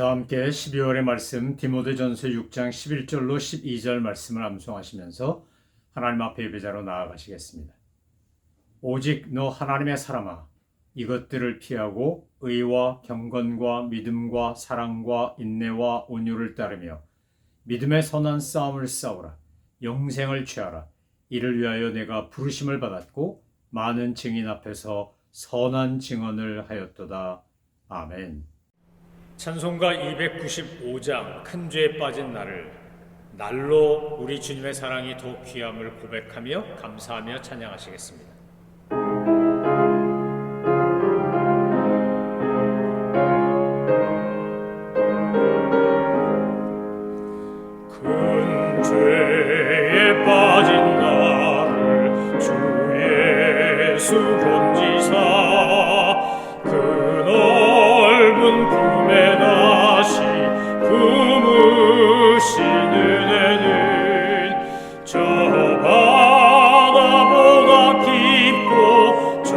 다 함께 12월의 말씀 디모데전서 6장 11절로 12절 말씀을 암송하시면서 하나님 앞에 예배자로 나아가시겠습니다. 오직 너 하나님의 사람아, 이것들을 피하고 의와 경건과 믿음과 사랑과 인내와 온유를 따르며 믿음의 선한 싸움을 싸우라. 영생을 취하라. 이를 위하여 내가 부르심을 받았고 많은 증인 앞에서 선한 증언을 하였도다. 아멘. 찬송가 295장 큰 죄에 빠진 나를 날로 우리 주님의 사랑이 더욱 귀함을 고백하며 감사하며 찬양하시겠습니다. 큰 죄에 빠진 나를 주 예수 건지사 그 넓은 품에 다시 품으신 은혜는 저 바다보다 깊고 저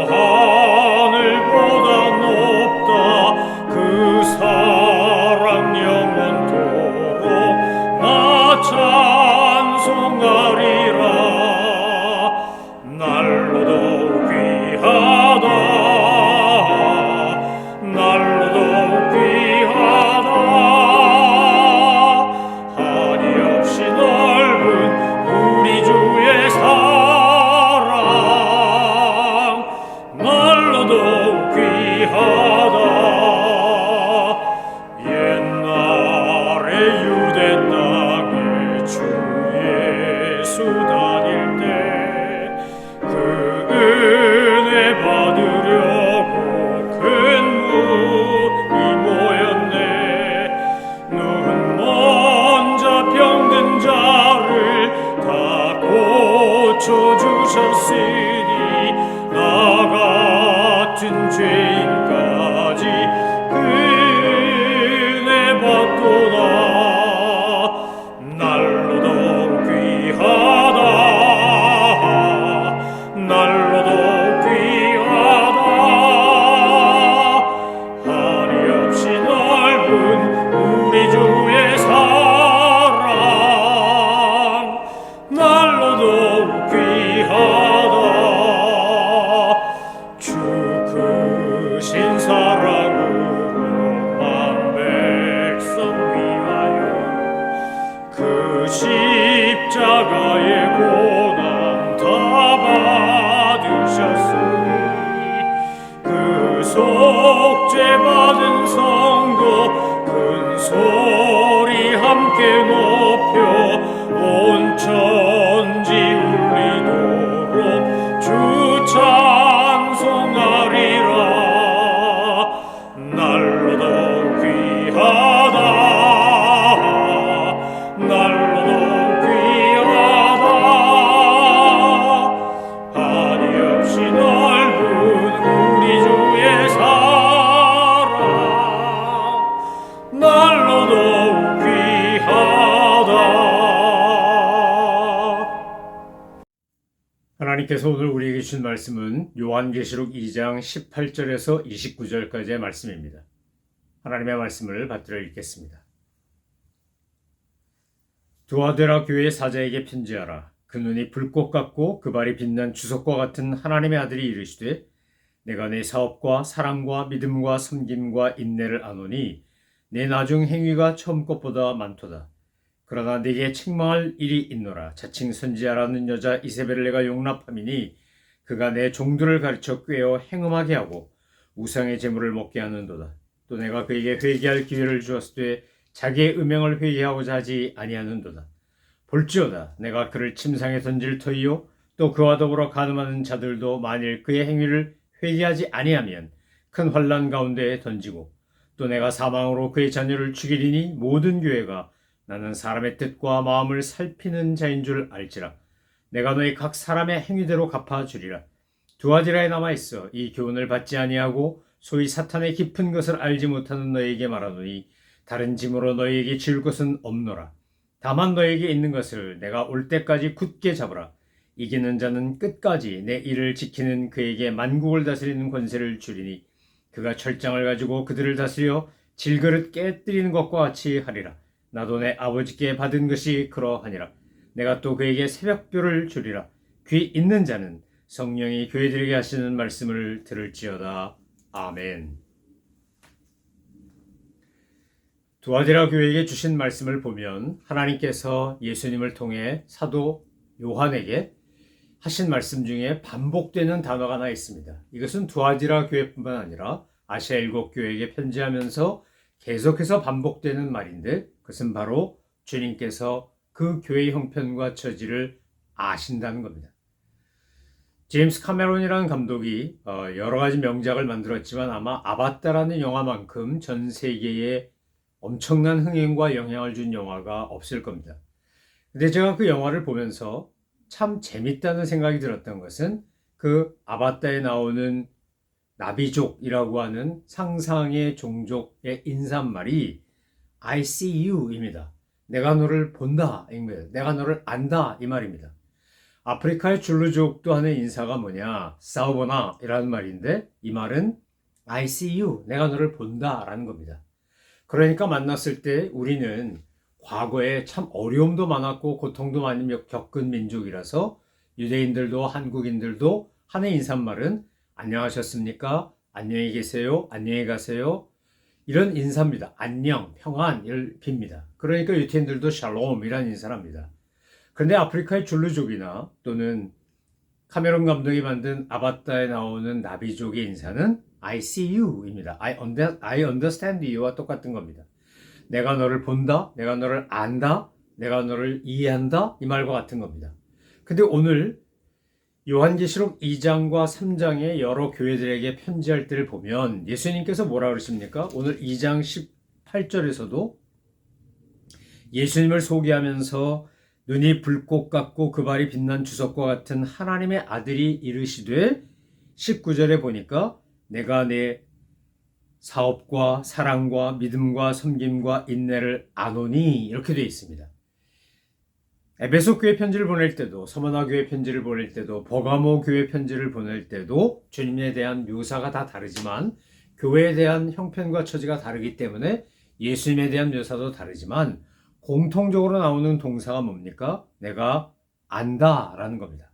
하늘보다 높다. 그 사랑 영원토록 나 찬송하리라. 날로도 귀하다. 날로도 귀하다. 한이 없이 넓은 우리 주의 사랑. 날로도 귀하다. 옛날에 유대 땅에 주 예수 다닐 때 그 은혜 받으려고 큰 무리 모였네. 눈먼 자 병든 자를 다 고쳐주셨으니 나 같은 죄인까지 그 은혜 받도다. 날로도 귀하다. 날로도 귀하다. 한이 없이 넓은 우리 주의 사랑. 날로도 귀하다. 주 크신 사랑으로 만 백성 위하여 그 십자가의 고난 다 받으셨으니 그 속죄 받은 성도 큰 소리 함께 높여 온 천지 울리도록 주 찬송하리라. 날로도 귀하다. 날로도 귀하다. 한이 없이 넓은 우리 주의 사랑. 날로도 귀하다. 하나님께서 오늘 우리에게 주신 말씀은 요한계시록 2장 18절에서 29절까지의 말씀입니다. 하나님의 말씀을 받들어 읽겠습니다. 두아데라 교회 사자에게 편지하라. 그 눈이 불꽃 같고 그 발이 빛난 주석과 같은 하나님의 아들이 이르시되 내가 내 사업과 사랑과 믿음과 섬김과 인내를 아노니 내 나중 행위가 처음 것보다 많도다. 그러나 네게 책망할 일이 있노라. 자칭 선지자라는 여자 이세벨을 내가 용납함이니 그가 내 종들을 가르쳐 꾀어 행음하게 하고 우상의 제물을 먹게 하는도다. 또 내가 그에게 회개할 기회를 주었을 때 자기의 음행을 회개하고자 하지 아니하는도다. 볼지어다 내가 그를 침상에 던질 터이요 또 그와 더불어 간음하는 자들도 만일 그의 행위를 회개하지 아니하면 큰 환난 가운데에 던지고 또 내가 사망으로 그의 자녀를 죽이리니 모든 교회가 나는 사람의 뜻과 마음을 살피는 자인 줄 알지라. 내가 너희 각 사람의 행위대로 갚아주리라. 두아디라에 남아있어 이 교훈을 받지 아니하고 소위 사탄의 깊은 것을 알지 못하는 너희에게 말하노니 다른 짐으로 너희에게 지을 것은 없노라. 다만 너희에게 있는 것을 내가 올 때까지 굳게 잡으라. 이기는 자는 끝까지 내 일을 지키는 그에게 만국을 다스리는 권세를 주리니 그가 철장을 가지고 그들을 다스려 질그릇 깨뜨리는 것과 같이 하리라. 나도 내 아버지께 받은 것이 그러하니라. 내가 또 그에게 새벽별을 주리라. 귀 있는 자는 성령이 교회들에게 하시는 말씀을 들을지어다. 아멘. 두아디라 교회에게 주신 말씀을 보면 하나님께서 예수님을 통해 사도 요한에게 하신 말씀 중에 반복되는 단어가 하나 있습니다. 이것은 두아디라 교회뿐만 아니라 아시아 일곱 교회에게 편지하면서 계속해서 반복되는 말인데, 그것은 바로 주님께서 그 교회의 형편과 처지를 아신다는 겁니다. 제임스 카메론이라는 감독이 여러 가지 명작을 만들었지만 아마 아바타라는 영화만큼 전 세계에 엄청난 흥행과 영향을 준 영화가 없을 겁니다. 근데 제가 그 영화를 보면서 참 재밌다는 생각이 들었던 것은 그 아바타에 나오는 나비족이라고 하는 상상의 종족의 인사말이 I see you입니다. 내가 너를 본다, 내가 너를 안다 이 말입니다. 아프리카의 줄루족도 하는 인사가 뭐냐, 사우보나 이라는 말인데, 이 말은 I see you, 내가 너를 본다 라는 겁니다. 그러니까 만났을 때 우리는 과거에 참 어려움도 많았고 고통도 많이 겪은 민족이라서 유대인들도 한국인들도 하는 인사말은 안녕하셨습니까? 안녕히 계세요? 안녕히 가세요? 이런 인사입니다. 안녕, 평안을 빕니다. 그러니까 유태인들도 샬롬이라는 인사를 합니다. 그런데 아프리카의 줄루족이나 또는 카메론 감독이 만든 아바타에 나오는 나비족의 인사는 I see you입니다. I understand you와 똑같은 겁니다. 내가 너를 본다, 내가 너를 안다, 내가 너를 이해한다 이 말과 같은 겁니다. 근데 오늘 요한계시록 2장과 3장의 여러 교회들에게 편지할 때를 보면 예수님께서 뭐라 그러십니까? 오늘 2장 18절에서도 예수님을 소개하면서 눈이 불꽃 같고 그 발이 빛난 주석과 같은 하나님의 아들이 이르시되, 19절에 보니까 내가 내 사업과 사랑과 믿음과 섬김과 인내를 아노니 이렇게 되어 있습니다. 에베소 교회 편지를 보낼 때도, 서머나 교회 편지를 보낼 때도, 버가모 교회 편지를 보낼 때도 주님에 대한 묘사가 다 다르지만 교회에 대한 형편과 처지가 다르기 때문에 예수님에 대한 묘사도 다르지만 공통적으로 나오는 동사가 뭡니까? 내가 안다 라는 겁니다.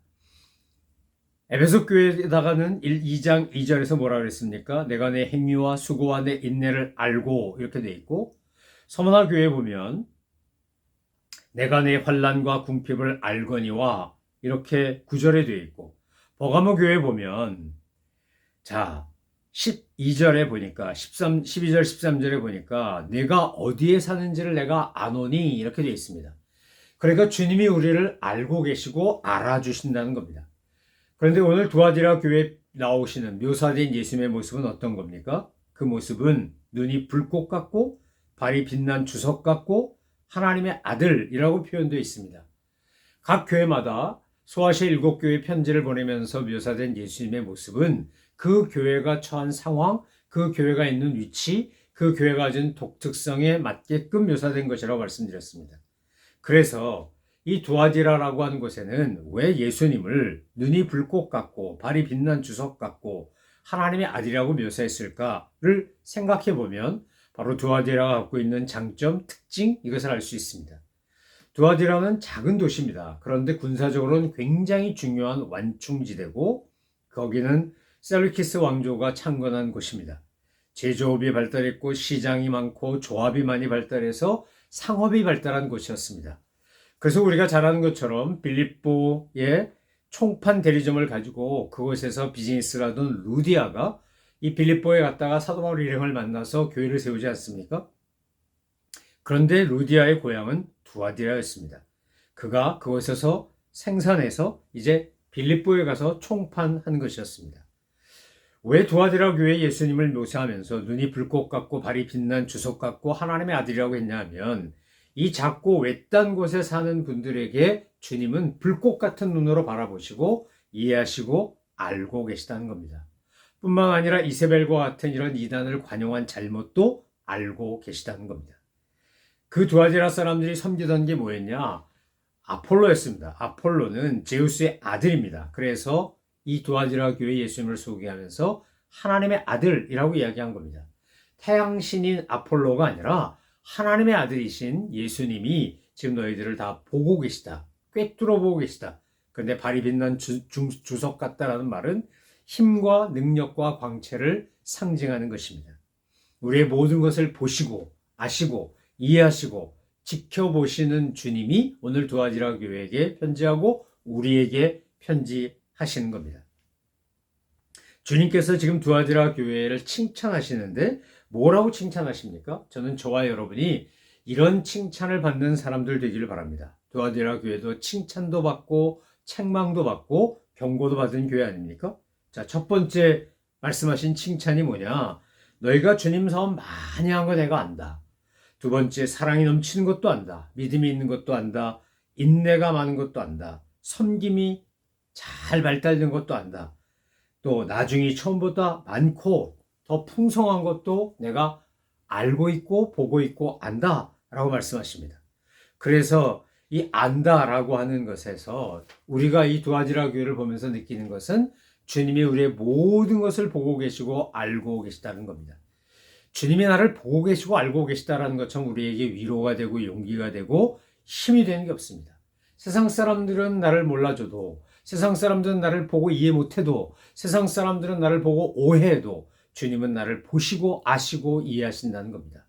에베소 교회에다가는 2장 2절에서 뭐라 그랬습니까? 내가 내 행위와 수고와 내 인내를 알고 이렇게 돼 있고, 서머나 교회에 보면 내가 내 환난과 궁핍을 알거니와 이렇게 9절에 되어 있고, 버가모 교회에 보면 자 12절에 보니까 12절 13절에 보니까 내가 어디에 사는지를 내가 아노니 이렇게 되어 있습니다. 그러니까 주님이 우리를 알고 계시고 알아주신다는 겁니다. 그런데 오늘 두아디라 교회에 나오시는 묘사된 예수님의 모습은 어떤 겁니까? 그 모습은 눈이 불꽃 같고 발이 빛난 주석 같고 하나님의 아들이라고 표현되어 있습니다. 각 교회마다 소아시아 7교회 편지를 보내면서 묘사된 예수님의 모습은 그 교회가 처한 상황, 그 교회가 있는 위치, 그 교회가 가진 독특성에 맞게끔 묘사된 것이라고 말씀드렸습니다. 그래서 이 두아디라라고 하는 곳에는 왜 예수님을 눈이 불꽃 같고 발이 빛난 주석 같고 하나님의 아들이라고 묘사했을까를 생각해 보면 바로 두아디라가 갖고 있는 장점, 특징 이것을 알 수 있습니다. 두아디라는 작은 도시입니다. 그런데 군사적으로는 굉장히 중요한 완충지대고 거기는 셀루키스 왕조가 창건한 곳입니다. 제조업이 발달했고 시장이 많고 조합이 많이 발달해서 상업이 발달한 곳이었습니다. 그래서 우리가 잘 아는 것처럼 빌립보의 총판 대리점을 가지고 그곳에서 비즈니스를 하던 루디아가 이 빌립보에 갔다가 사도 바울 일행을 만나서 교회를 세우지 않습니까? 그런데 루디아의 고향은 두아디라였습니다. 그가 그곳에서 생산해서 이제 빌립보에 가서 총판한 것이었습니다. 왜 두아디라 교회 예수님을 묘사하면서 눈이 불꽃 같고 발이 빛난 주석 같고 하나님의 아들이라고 했냐 하면 이 작고 외딴 곳에 사는 분들에게 주님은 불꽃 같은 눈으로 바라보시고 이해하시고 알고 계시다는 겁니다. 뿐만 아니라 이세벨과 같은 이런 이단을 관용한 잘못도 알고 계시다는 겁니다. 그 두아디라 사람들이 섬기던 게 뭐였냐? 아폴로였습니다. 아폴로는 제우스의 아들입니다. 그래서 이 두아디라 교회 예수님을 소개하면서 하나님의 아들이라고 이야기한 겁니다. 태양신인 아폴로가 아니라 하나님의 아들이신 예수님이 지금 너희들을 다 보고 계시다. 꿰뚫어 보고 계시다. 그런데 발이 빛난 주석 같다라는 말은 힘과 능력과 광채를 상징하는 것입니다. 우리의 모든 것을 보시고 아시고 이해하시고 지켜보시는 주님이 오늘 두아디라 교회에게 편지하고 우리에게 편지하시는 겁니다. 주님께서 지금 두아디라 교회를 칭찬하시는데 뭐라고 칭찬하십니까? 저는 저와 여러분이 이런 칭찬을 받는 사람들 되기를 바랍니다. 두아디라 교회도 칭찬도 받고 책망도 받고 경고도 받은 교회 아닙니까? 자, 첫 번째 말씀하신 칭찬이 뭐냐? 너희가 주님 사업 많이 한 거 내가 안다. 두 번째, 사랑이 넘치는 것도 안다. 믿음이 있는 것도 안다. 인내가 많은 것도 안다. 섬김이 잘 발달된 것도 안다. 또 나중이 처음보다 많고 더 풍성한 것도 내가 알고 있고 보고 있고 안다 라고 말씀하십니다. 그래서 이 안다라고 하는 것에서 우리가 이 두아디라 교회를 보면서 느끼는 것은 주님이 우리의 모든 것을 보고 계시고 알고 계시다는 겁니다. 주님이 나를 보고 계시고 알고 계시다는 것처럼 우리에게 위로가 되고 용기가 되고 힘이 되는 게 없습니다. 세상 사람들은 나를 몰라줘도, 세상 사람들은 나를 보고 이해 못해도, 세상 사람들은 나를 보고 오해해도 주님은 나를 보시고 아시고 이해하신다는 겁니다.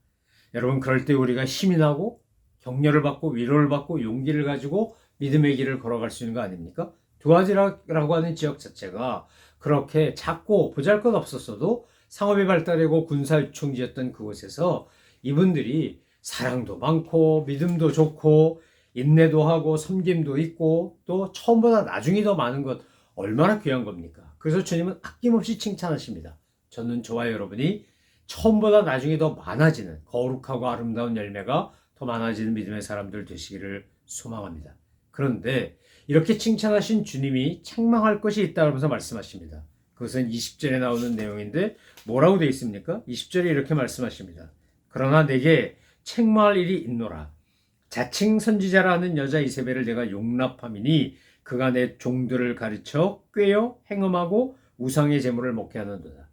여러분, 그럴 때 우리가 힘이 나고 격려를 받고 위로를 받고 용기를 가지고 믿음의 길을 걸어갈 수 있는 거 아닙니까? 두아디라라고 하는 지역 자체가 그렇게 작고 보잘것없었어도 상업이 발달하고 군사요충지였던 그곳에서 이분들이 사랑도 많고 믿음도 좋고 인내도 하고 섬김도 있고 또 처음보다 나중이 더 많은 것 얼마나 귀한 겁니까? 그래서 주님은 아낌없이 칭찬하십니다. 저는 저와 여러분이 처음보다 나중이 더 많아지는 거룩하고 아름다운 열매가 더 많아지는 믿음의 사람들 되시기를 소망합니다. 그런데 이렇게 칭찬하신 주님이 책망할 것이 있다면서 말씀하십니다. 그것은 20절에 나오는 내용인데 뭐라고 되어 있습니까? 20절에 이렇게 말씀하십니다. 그러나 내게 책망할 일이 있노라. 자칭 선지자라는 여자 이세벨을 내가 용납함이니 그가 내 종들을 가르쳐 꾀어 행음하고 우상의 제물을 먹게 하는도다.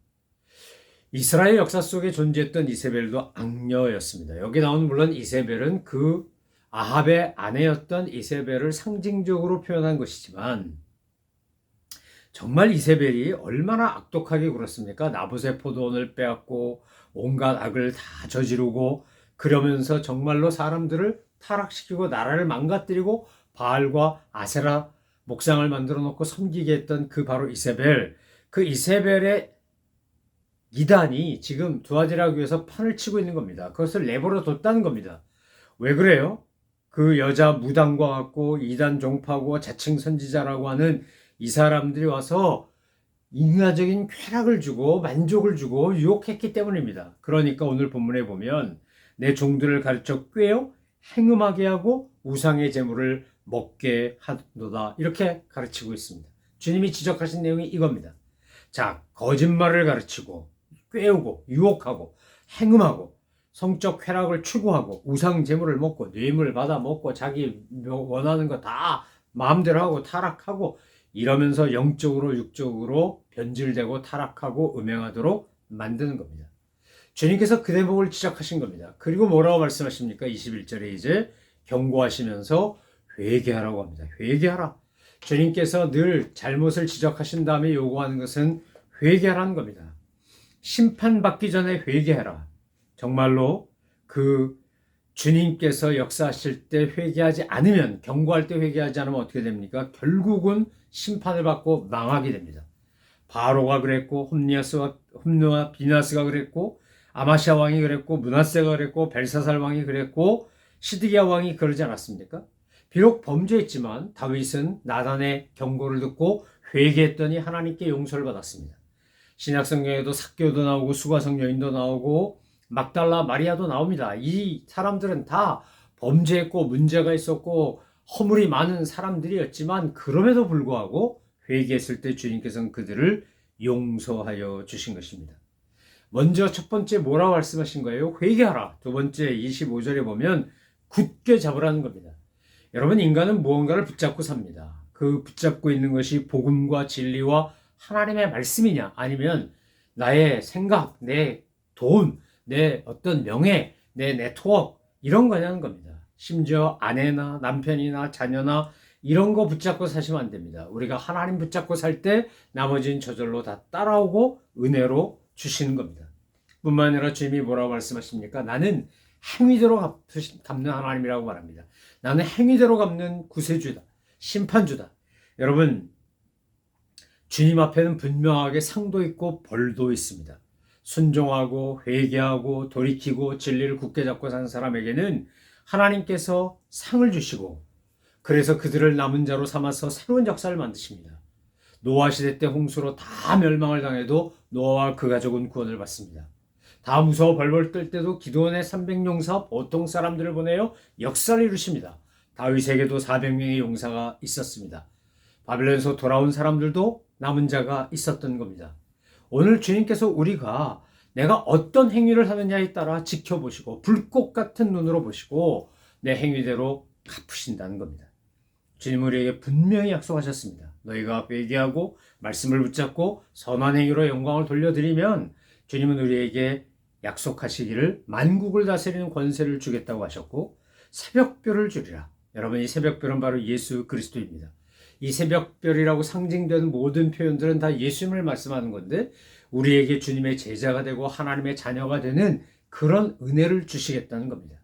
이스라엘 역사 속에 존재했던 이세벨도 악녀였습니다. 여기 나오는 물론 이세벨은 그 아합의 아내였던 이세벨을 상징적으로 표현한 것이지만 정말 이세벨이 얼마나 악독하게 굴었습니까? 나봇의 포도원을 빼앗고 온갖 악을 다 저지르고 그러면서 정말로 사람들을 타락시키고 나라를 망가뜨리고 바알과 아세라 목상을 만들어 놓고 섬기게 했던 그 바로 이세벨. 그 이세벨의 이단이 지금 두아디라 교회에서 판을 치고 있는 겁니다. 그것을 내버려 뒀다는 겁니다. 왜 그래요? 그 여자 무당과 같고 이단 종파고 자칭 선지자라고 하는 이 사람들이 와서 인간적인 쾌락을 주고 만족을 주고 유혹했기 때문입니다. 그러니까 오늘 본문에 보면 내 종들을 가르쳐 꾀어 행음하게 하고 우상의 제물을 먹게 하도다 이렇게 가르치고 있습니다. 주님이 지적하신 내용이 이겁니다. 자, 거짓말을 가르치고 꾀우고 유혹하고 행음하고 성적 쾌락을 추구하고 우상 제물을 먹고 뇌물 받아 먹고 자기 원하는 거 다 마음대로 하고 타락하고 이러면서 영적으로 육적으로 변질되고 타락하고 음행하도록 만드는 겁니다. 주님께서 그 대목을 지적하신 겁니다. 그리고 뭐라고 말씀하십니까? 21절에 이제 경고하시면서 회개하라고 합니다. 회개하라. 주님께서 늘 잘못을 지적하신 다음에 요구하는 것은 회개하라는 겁니다. 심판받기 전에 회개하라. 정말로 그 주님께서 역사하실 때 회개하지 않으면, 경고할 때 회개하지 않으면 어떻게 됩니까? 결국은 심판을 받고 망하게 됩니다. 바로가 그랬고 홈느와 비나스가 그랬고 아마시아 왕이 그랬고 므낫세가 그랬고 벨사살 왕이 그랬고 시드기야 왕이 그러지 않았습니까? 비록 범죄했지만 다윗은 나단의 경고를 듣고 회개했더니 하나님께 용서를 받았습니다. 신약성경에도 삭개오도 나오고 수가성 여인도 나오고 막달라 마리아도 나옵니다. 이 사람들은 다 범죄했고 문제가 있었고 허물이 많은 사람들이었지만 그럼에도 불구하고 회개했을 때 주님께서는 그들을 용서하여 주신 것입니다. 먼저 첫 번째 뭐라고 말씀하신 거예요? 회개하라. 두 번째 25절에 보면 굳게 잡으라는 겁니다. 여러분, 인간은 무언가를 붙잡고 삽니다. 그 붙잡고 있는 것이 복음과 진리와 하나님의 말씀이냐, 아니면 나의 생각, 내 돈, 내 어떤 명예, 내 네트워크 이런 거냐는 겁니다. 심지어 아내나 남편이나 자녀나 이런 거 붙잡고 사시면 안 됩니다. 우리가 하나님 붙잡고 살 때 나머지는 저절로 다 따라오고 은혜로 주시는 겁니다. 뿐만 아니라 주님이 뭐라고 말씀하십니까? 나는 행위대로 갚는 하나님이라고 말합니다. 나는 행위대로 갚는 구세주다. 심판주다. 여러분, 주님 앞에는 분명하게 상도 있고 벌도 있습니다. 순종하고 회개하고 돌이키고 진리를 굳게 잡고 사는 사람에게는 하나님께서 상을 주시고 그래서 그들을 남은 자로 삼아서 새로운 역사를 만드십니다. 노아 시대 때 홍수로 다 멸망을 당해도 노아와 그 가족은 구원을 받습니다. 다 무서워 벌벌 떨 때도 기도원의 300용사 보통 사람들을 보내어 역사를 이루십니다. 다윗에게도 400명의 용사가 있었습니다. 바벨론에서 돌아온 사람들도 남은 자가 있었던 겁니다. 오늘 주님께서 우리가 내가 어떤 행위를 하느냐에 따라 지켜보시고 불꽃 같은 눈으로 보시고 내 행위대로 갚으신다는 겁니다. 주님은 우리에게 분명히 약속하셨습니다. 너희가 회개하고 말씀을 붙잡고 선한 행위로 영광을 돌려드리면 주님은 우리에게 약속하시기를 만국을 다스리는 권세를 주겠다고 하셨고 새벽별을 주리라. 여러분, 이 새벽별은 바로 예수 그리스도입니다. 이 새벽별이라고 상징되는 모든 표현들은 다 예수님을 말씀하는 건데 우리에게 주님의 제자가 되고 하나님의 자녀가 되는 그런 은혜를 주시겠다는 겁니다.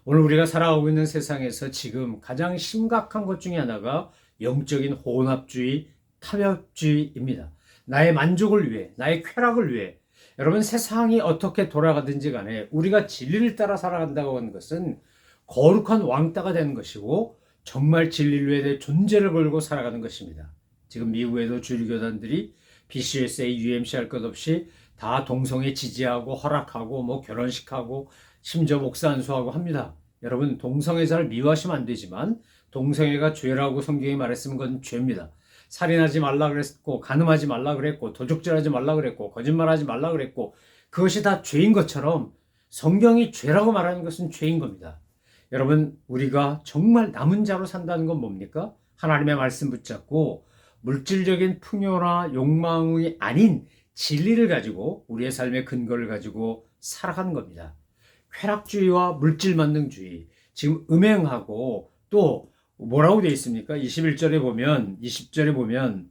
오늘 우리가 살아가고 있는 세상에서 지금 가장 심각한 것 중에 하나가 영적인 혼합주의, 타협주의입니다. 나의 만족을 위해, 나의 쾌락을 위해 여러분, 세상이 어떻게 돌아가든지 간에 우리가 진리를 따라 살아간다고 하는 것은 거룩한 왕따가 되는 것이고 정말 진리를 위해 내 존재를 걸고 살아가는 것입니다. 지금 미국에도 주일교단들이 BCSA, UMC 할 것 없이 다 동성애 지지하고 허락하고 뭐 결혼식하고 심지어 목사 안수하고 합니다. 여러분, 동성애자를 미워하시면 안 되지만 동성애가 죄라고 성경이 말했으면 그건 죄입니다. 살인하지 말라 그랬고 간음하지 말라 그랬고 도적질하지 말라 그랬고 거짓말하지 말라 그랬고 그것이 다 죄인 것처럼 성경이 죄라고 말하는 것은 죄인 겁니다. 여러분, 우리가 정말 남은 자로 산다는 건 뭡니까? 하나님의 말씀 붙잡고 물질적인 풍요나 욕망이 아닌 진리를 가지고 우리의 삶의 근거를 가지고 살아가는 겁니다. 쾌락주의와 물질만능주의, 지금 음행하고 또 뭐라고 되어 있습니까? 20절에 보면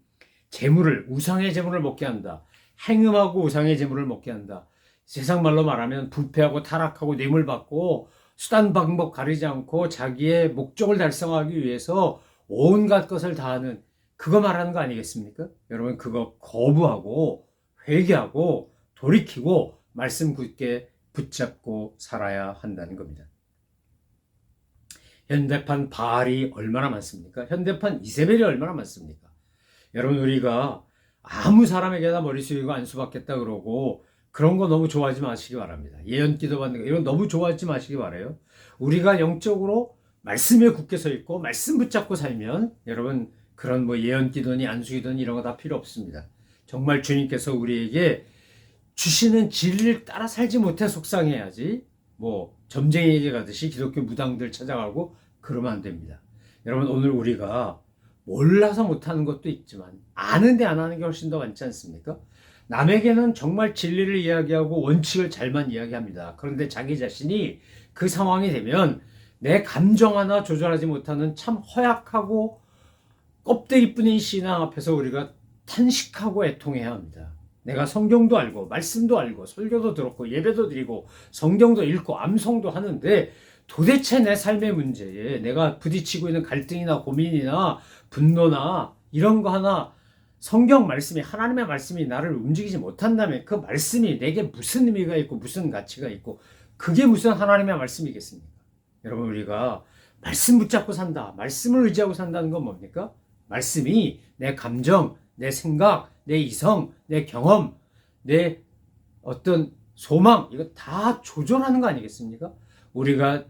재물을, 우상의 재물을 먹게 한다. 행음하고 우상의 재물을 먹게 한다. 세상 말로 말하면 부패하고 타락하고 뇌물 받고 수단 방법 가리지 않고 자기의 목적을 달성하기 위해서 온갖 것을 다하는 그거 말하는 거 아니겠습니까? 여러분, 그거 거부하고 회개하고 돌이키고 말씀 굳게 붙잡고 살아야 한다는 겁니다. 현대판 바알이 얼마나 많습니까? 현대판 이세벨이 얼마나 많습니까? 여러분, 우리가 아무 사람에게나 머리 숙이고 안수 받겠다 그러고 그런 거 너무 좋아하지 마시기 바랍니다. 예언 기도 받는 거 이런 너무 좋아하지 마시기 바라요. 우리가 영적으로 말씀에 굳게 서 있고 말씀 붙잡고 살면 여러분, 그런 뭐 예언 기도니 안수 기도니 이런 거 다 필요 없습니다. 정말 주님께서 우리에게 주시는 진리를 따라 살지 못해 속상해야지 뭐 점쟁이에게 가듯이 기독교 무당들 찾아가고 그러면 안 됩니다. 여러분, 오늘 우리가 몰라서 못하는 것도 있지만 아는데 안 하는 게 훨씬 더 많지 않습니까? 남에게는 정말 진리를 이야기하고 원칙을 잘만 이야기합니다. 그런데 자기 자신이 그 상황이 되면 내 감정 하나 조절하지 못하는 참 허약하고 껍데기뿐인 신앙 앞에서 우리가 탄식하고 애통해야 합니다. 내가 성경도 알고 말씀도 알고 설교도 들었고 예배도 드리고 성경도 읽고 암송도 하는데 도대체 내 삶의 문제에 내가 부딪히고 있는 갈등이나 고민이나 분노나 이런 거 하나 성경 말씀이 하나님의 말씀이 나를 움직이지 못한다면 그 말씀이 내게 무슨 의미가 있고 무슨 가치가 있고 그게 무슨 하나님의 말씀이겠습니까? 여러분, 우리가 말씀 붙잡고 산다. 말씀을 의지하고 산다는 건 뭡니까? 말씀이 내 감정, 내 생각, 내 이성, 내 경험, 내 어떤 소망 이거 다 조절하는 거 아니겠습니까?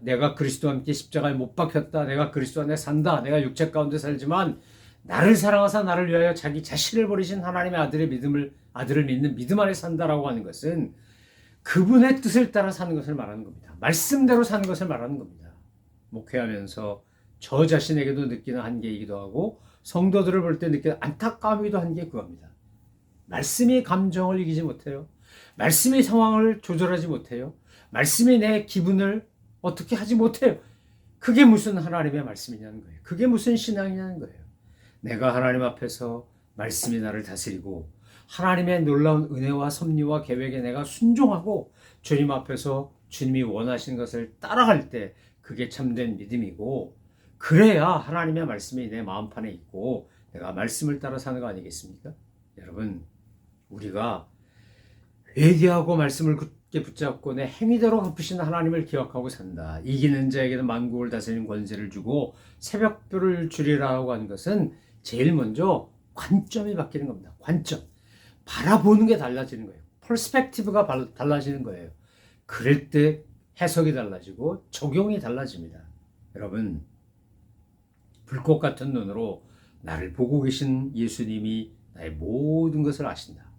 내가 그리스도와 함께 십자가에 못 박혔다. 내가 그리스도 안에 산다. 내가 육체 가운데 살지만 나를 사랑하사 나를 위하여 자기 자신을 버리신 하나님의 아들을 믿는 믿음 안에 산다라고 하는 것은 그분의 뜻을 따라 사는 것을 말하는 겁니다. 말씀대로 사는 것을 말하는 겁니다. 목회하면서 저 자신에게도 느끼는 한계이기도 하고 성도들을 볼 때 느끼는 안타까움이기도 한 게 그겁니다. 말씀이 감정을 이기지 못해요. 말씀이 상황을 조절하지 못해요. 말씀이 내 기분을 어떻게 하지 못해요. 그게 무슨 하나님의 말씀이냐는 거예요. 그게 무슨 신앙이냐는 거예요. 내가 하나님 앞에서 말씀이 나를 다스리고 하나님의 놀라운 은혜와 섭리와 계획에 내가 순종하고 주님 앞에서 주님이 원하시는 것을 따라갈 때 그게 참된 믿음이고, 그래야 하나님의 말씀이 내 마음판에 있고 내가 말씀을 따라 사는 거 아니겠습니까? 여러분, 우리가 회개하고 말씀을 굳게 붙잡고 내 행위대로 갚으신 하나님을 기억하고 산다. 이기는 자에게는 만국을 다스리는 권세를 주고 새벽별을 주리라고 하는 것은 제일 먼저 관점이 바뀌는 겁니다. 관점. 바라보는 게 달라지는 거예요. 퍼스펙티브가 달라지는 거예요. 그럴 때 해석이 달라지고 적용이 달라집니다. 여러분, 불꽃 같은 눈으로 나를 보고 계신 예수님이 나의 모든 것을 아신다.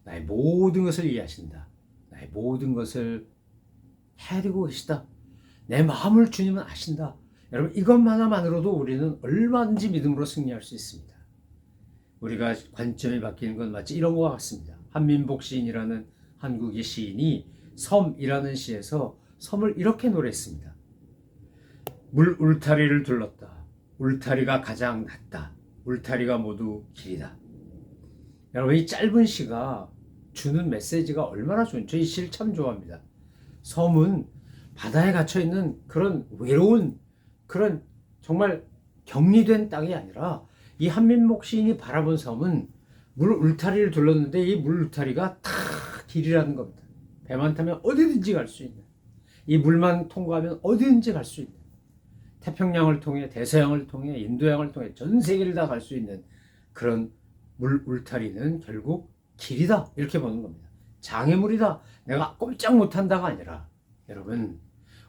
나의 모든 것을 이해하신다. 나의 모든 것을 헤아리고 계시다. 내 마음을 주님은 아신다. 여러분, 이것만으로도 우리는 얼마든지 믿음으로 승리할 수 있습니다. 우리가 관점이 바뀌는 건 마치 이런 것과 같습니다. 한민복 시인이라는 한국의 시인이 섬이라는 시에서 섬을 이렇게 노래했습니다. 물 울타리를 둘렀다. 울타리가 가장 낮다. 울타리가 모두 길이다. 여러분, 이 짧은 시가 주는 메시지가 얼마나 좋은지, 저 이 시를 참 좋아합니다. 섬은 바다에 갇혀있는 그런 외로운, 그런 정말 격리된 땅이 아니라 이 한민복 시인이 바라본 섬은 물 울타리를 둘렀는데 이 물 울타리가 다 길이라는 겁니다. 배만 타면 어디든지 갈 수 있는, 이 물만 통과하면 어디든지 갈 수 있는, 태평양을 통해 대서양을 통해 인도양을 통해 전 세계를 다 갈 수 있는 그런 물 울타리는 결국 길이다, 이렇게 보는 겁니다. 장애물이다, 내가 꼼짝 못한다가 아니라, 여러분,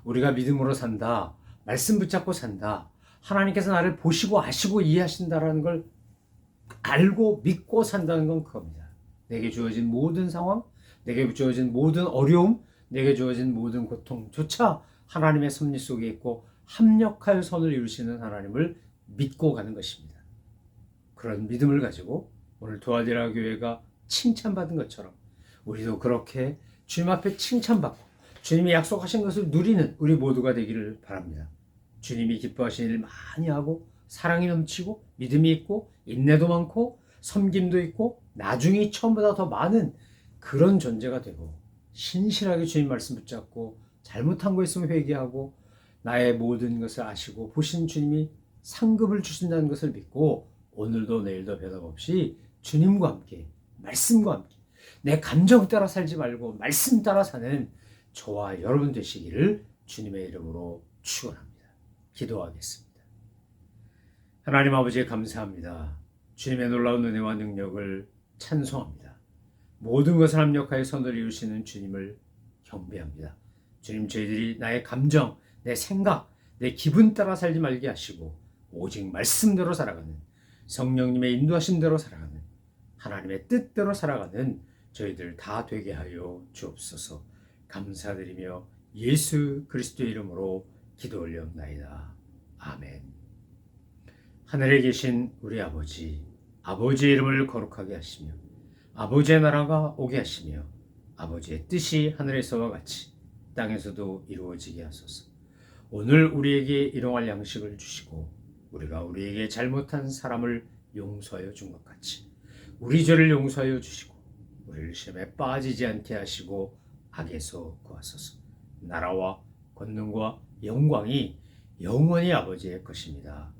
우리가 믿음으로 산다, 말씀 붙잡고 산다, 하나님께서 나를 보시고 아시고 이해하신다라는 걸 알고 믿고 산다는 건 그겁니다. 내게 주어진 모든 상황, 내게 주어진 모든 어려움, 내게 주어진 모든 고통조차 하나님의 섭리 속에 있고 합력하여 선을 이루시는 하나님을 믿고 가는 것입니다. 그런 믿음을 가지고 오늘 도아디라 교회가 칭찬받은 것처럼 우리도 그렇게 주님 앞에 칭찬받고 주님이 약속하신 것을 누리는 우리 모두가 되기를 바랍니다. 주님이 기뻐하시는 일 많이 하고 사랑이 넘치고 믿음이 있고 인내도 많고 섬김도 있고 나중이 처음보다 더 많은 그런 존재가 되고, 신실하게 주님 말씀 붙잡고 잘못한 거 있으면 회개하고 나의 모든 것을 아시고 보신 주님이 상급을 주신다는 것을 믿고 오늘도 내일도 배답 없이 주님과 함께, 말씀과 함께 내 감정 따라 살지 말고 말씀 따라 사는 저와 여러분 되시기를 주님의 이름으로 축원합니다. 기도하겠습니다. 하나님 아버지, 감사합니다. 주님의 놀라운 은혜와 능력을 찬송합니다. 모든 것을 합력하여 선을 이루시는 주님을 경배합니다. 주님, 저희들이 나의 감정, 내 생각, 내 기분 따라 살지 말게 하시고 오직 말씀대로 살아가는, 성령님의 인도하심대로 살아가는, 하나님의 뜻대로 살아가는 저희들 다 되게 하여 주옵소서. 감사드리며 예수 그리스도의 이름으로 기도 올려옵나이다. 아멘. 하늘에 계신 우리 아버지, 아버지의 이름을 거룩하게 하시며 아버지의 나라가 오게 하시며 아버지의 뜻이 하늘에서와 같이 땅에서도 이루어지게 하소서. 오늘 우리에게 일용할 양식을 주시고 우리가 우리에게 잘못한 사람을 용서하여 준 것 같이 우리 죄를 용서하여 주시고 우리를 시험에 빠지지 않게 하시고 악에서 구하소서. 나라와 권능과 영광이 영원히 아버지의 것입니다.